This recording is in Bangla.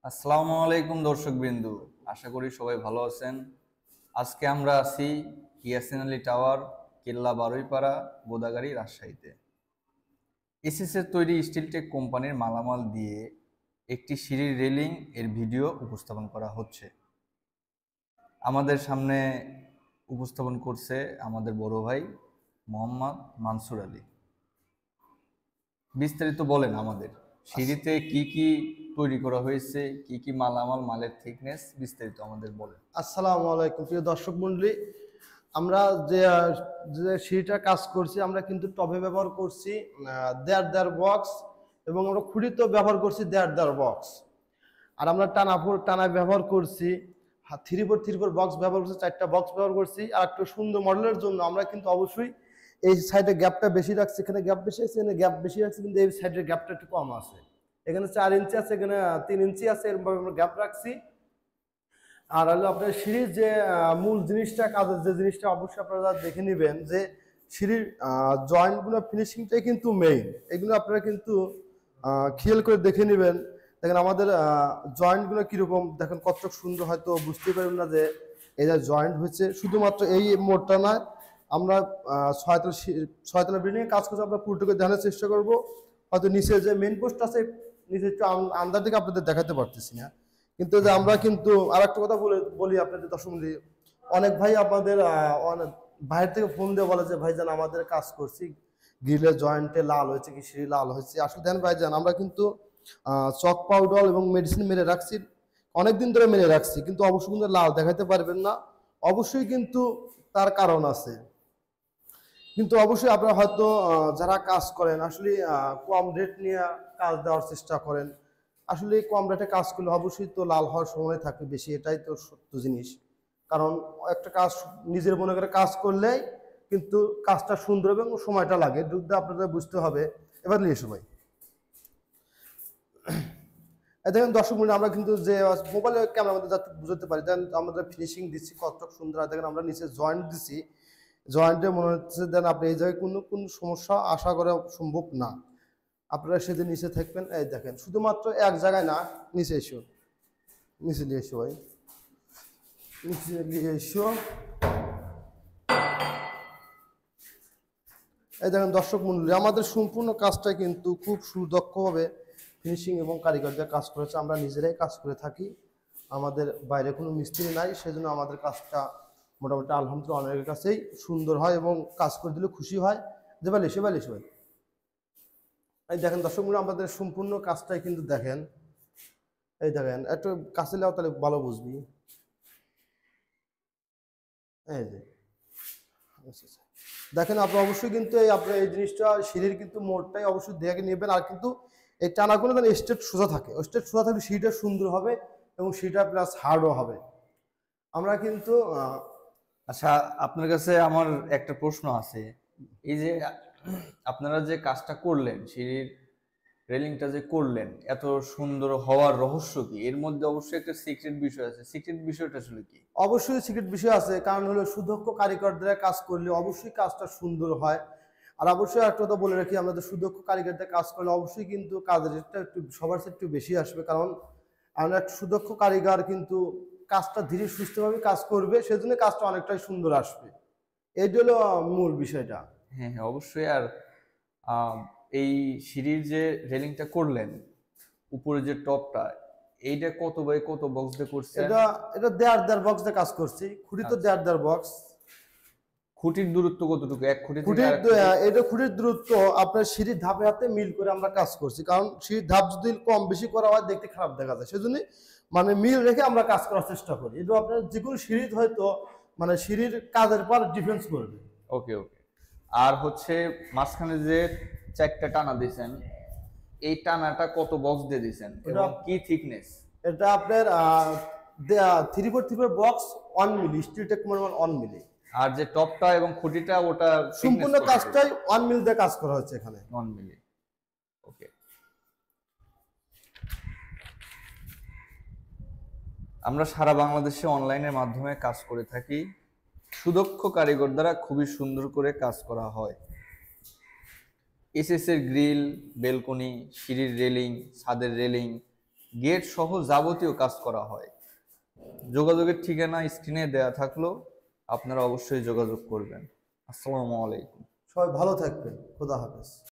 আসসালামু আলাইকুম দর্শকবৃন্দু, আশা করি সবাই ভালো আছেন। আজকে আমরা আছি ইয়াসিন আলী টাওয়ার, কেল্লা বারুইপাড়া, গোদাগাড়ি, রাজশাহীতে। এসএস এর তৈরি স্টিলটেক কোম্পানির মালামাল দিয়ে একটি সিঁড়ির রেলিং এর ভিডিও উপস্থাপন করা হচ্ছে। আমাদের সামনে উপস্থাপন করছে আমাদের বড় ভাই মোহাম্মদ মানসুর আলী। বিস্তারিত বলেন, আমাদের সিঁড়িতে কি কি তৈরি করা হয়েছে, কি কি মালামাল, মালের থিকনেস, বিস্তারিত আমাদের বলেন। আসসালামু আলাইকুম প্রিয় দর্শক মণ্ডলী। আমরা যে যে সিঁড়িটা কাজ করছি, আমরা কিন্তু টবে ব্যবহার করছি দেড় বক্স, এবং আমরা খুঁড়িতেও ব্যবহার করছি দেড় বক্স। আর আমরা টানা ব্যবহার করছি 3x3 বক্স ব্যবহার করছি, 4টা বক্স ব্যবহার করছি। আর একটু সুন্দর মডেলের জন্য আমরা কিন্তু অবশ্যই এই সাইডে গ্যাপটা বেশি রাখছি, এখানে গ্যাপ বেশি আছে, এখানে গ্যাপ বেশি রাখছি, কিন্তু এই সাইডের গ্যাপটা একটু কম আছে। এখানে 4 ইঞ্চি আছে, এখানে 3 ইঞ্চি আছে, এরকম আমরা গ্যাপ রাখছি। আর হলো আপনার সিঁড়ির যে মূল জিনিসটা, কাজের যে জিনিসটা অবশ্যই আপনারা দেখে নেবেন যে সিঁড়ির জয়েন্টগুলো ফিনিশিংটাই কিন্তু মেইন। এগুলো আপনারা কিন্তু খেয়াল করে দেখে নেবেন। দেখেন আমাদের জয়েন্টগুলো কীরকম, দেখেন কত সুন্দর। হয়তো বুঝতে পারবেন না যে এই যে জয়েন্ট হয়েছে, শুধুমাত্র এই মোড়টা নয়। আমরা ছয়তলা বিল্ডিংয়ে কাজ করছি, আমরা পুরোটুকু দেখানোর চেষ্টা করব। হয়তো নিচে যে মেইন পোস্ট আছে, নিচে একটু আন্দার দিকে আপনাদের দেখাতে পারতেছি না। কিন্তু যে আমরা কিন্তু আর একটা কথা বলি আপনাদের দর্শক, অনেক ভাই আপনাদের অনেক বাইরে থেকে ফোন দিয়ে বলে যে ভাইজান আমাদের কাজ করছি, গ্রিলের জয়েন্টে লাল হয়েছে কি সিঁড়ি লাল হয়েছে। আসলে দেন ভাইজান, আমরা কিন্তু চক পাউডার এবং মেডিসিন মেরে রাখছি, অনেকদিন ধরে মেরে রাখছি, কিন্তু অবশ্যই কিন্তু লাল দেখাতে পারবেন না। অবশ্যই কিন্তু তার কারণ আছে। কিন্তু অবশ্যই আপনারা হয়তো যারা কাজ করেন আসলে কম রেট নিয়ে কাজ দেওয়ার চেষ্টা করেন। আসলে কম রেটে কাজ করলে অবশ্যই তো লাল হওয়ার সময় থাকে বেশি, এটাই তো সত্য জিনিস। কারণ একটা কাজ নিজের মনে করে কাজ করলেই কিন্তু কাজটা সুন্দর এবং সময়টা লাগে, দুধটা আপনাদের বুঝতে হবে। এবার নিয়ে সবাই দেখেন দর্শক মন্ডলী, আমরা কিন্তু যে মোবাইলে ক্যামেরার মধ্যে যাতে বুঝতে পারি, দেন আমাদের ফিনিশিং দিচ্ছি কত সুন্দর। দেখেন আমরা নিচে জয়েন্ট দিচ্ছি, জয়েন্টে মনে হচ্ছে দেন আপনি এই জায়গায় কোনো সমস্যা আশা করা সম্ভব না। আপনারা সেদিন নিচে থাকবেন। এই দেখেন শুধুমাত্র এক জায়গায় না, নিচে এসো, নিচে নিয়ে এসো ভাই, নিচে নিয়ে এসো। এই দেখেন দর্শক মণ্ডলী, আমাদের সম্পূর্ণ কাজটা কিন্তু খুব সুদক্ষভাবে ফিনিশিং এবং কারিগরদের কাজ করেছে। আমরা নিজেরাই কাজ করে থাকি, আমাদের বাইরে কোনো মিস্ত্রি নাই, সেজন্য আমাদের কাজটা মোটামুটি আলহামদুলিল্লাহ অনেকের কাছেই সুন্দর হয় এবং কাজ করে দিলে খুশি হয়। দেবালি সেবালি সবাই এই দেখেন দর্শক মণ্ডলী, আমাদের সম্পূর্ণ কাজটাই কিন্তু দেখেন। এই দেখেন একটু কাছে যাও, তাহলে ভালো বুঝবি। এই যে দেখেন, আপনি অবশ্যই কিন্তু আপনার এই জিনিসটা সিঁড়ির কিন্তু মোড়টাই অবশ্যই দেখে নেবেন। আর কিন্তু এই টানাগুলো যেন স্ট্রেট সোজা থাকে, স্ট্রেট সোজা থাকলে সিঁড়িটা সুন্দর হবে এবং সিঁড়িটা প্লাস হার্ডও হবে। আমরা কিন্তু আচ্ছা, আপনার কাছে আমার একটা প্রশ্ন আছে। এই যে আপনারা যে কাজটা করলেন, সিঁড়ির রেলিংটা যে করলেন, এত সুন্দর হওয়ার রহস্য কি? এর মধ্যে অবশ্যই একটা সিক্রেট বিষয় আছে। সিক্রেট বিষয়টা আসলে কি? অবশ্যই সিক্রেট বিষয় আছে, কারণ হলো সুদক্ষ কারিগরদের কাজ করলে অবশ্যই কাজটা সুন্দর হয়। আর অবশ্যই একটা কথা বলে রাখি, আমাদের সুদক্ষ কারিগরদের কাজ করলে অবশ্যই কিন্তু কাজের রেটটা একটু সবার চেয়ে একটু বেশি আসবে। কারণ আমরা একটা সুদক্ষ কারিগর কিন্তু কাজটা ধীরে সুস্থভাবে কাজ করবে, সেজন্য কাজটা অনেকটাই সুন্দর আসবে। এইটা হলো মূল বিষয়টা। হ্যাঁ হ্যাঁ, অবশ্যই। আর এই সিঁড়ির যে রেলিংটা করলেন, উপরে যে টপটা, এইটা কত বাই কত বক্স দিয়ে করছেন? এটা এটা দেড় বক্স দিয়ে কাজ করছি, খুঁটি তো দেড় বক্স। খুঁটির দূরত্ব কতটুকু? এক খুঁটি থেকে খুঁটির আরেক খুঁটি? এটা খুঁটির দূরত্ব আপনার সিঁড়ির ধাপে হাতে মিল করে আমরা কাজ করছি, কারণ সিঁড়ির ধাপ যদি কম বেশি করা হয় দেখতে খারাপ দেখা যায়, সেজন্য মানে মিল রেখে আমরা কাজ করার চেষ্টা করি। এটা আপনার যে কোনো সিঁড়ি হয়তো মানে সিঁড়ির কাজের পর ডিফেন্স করবে। ওকে ওকে। আর হচ্ছে মাঝখানে যে চারটা টানা দিয়েছেন, এই টানাটা কত বক্স দিয়ে দিয়েছেন এবং কি থিকনেস? এটা আপনার 3x3 বক্স 1 মিলি, স্টিলটেক পরিমাণ 1 মিলি। আর যে টপটা এবং খুঁটিটা, ওটা সম্পূর্ণ কাজটাই 1 মিলি দিয়ে কাজ করা হচ্ছে এখানে। 1 মিলি। ওকে। আমরা সারা বাংলাদেশে অনলাইনের মাধ্যমে কাজ করে থাকি। সুদক্ষ কারিগর দ্বারা খুবই সুন্দর করে কাজ করা হয়। এসএস এর গ্রিল, বেলকনি, সিঁড়ির রেলিং, ছাদের রেলিং, গেট সহ যাবতীয় কাজ করা হয়। যোগাযোগের ঠিকানা স্ক্রিনে দেয়া থাকলো, আপনারা অবশ্যই যোগাযোগ করবেন। আসসালামু আলাইকুম। সবাই ভালো থাকবেন, খোদা হাফেজ।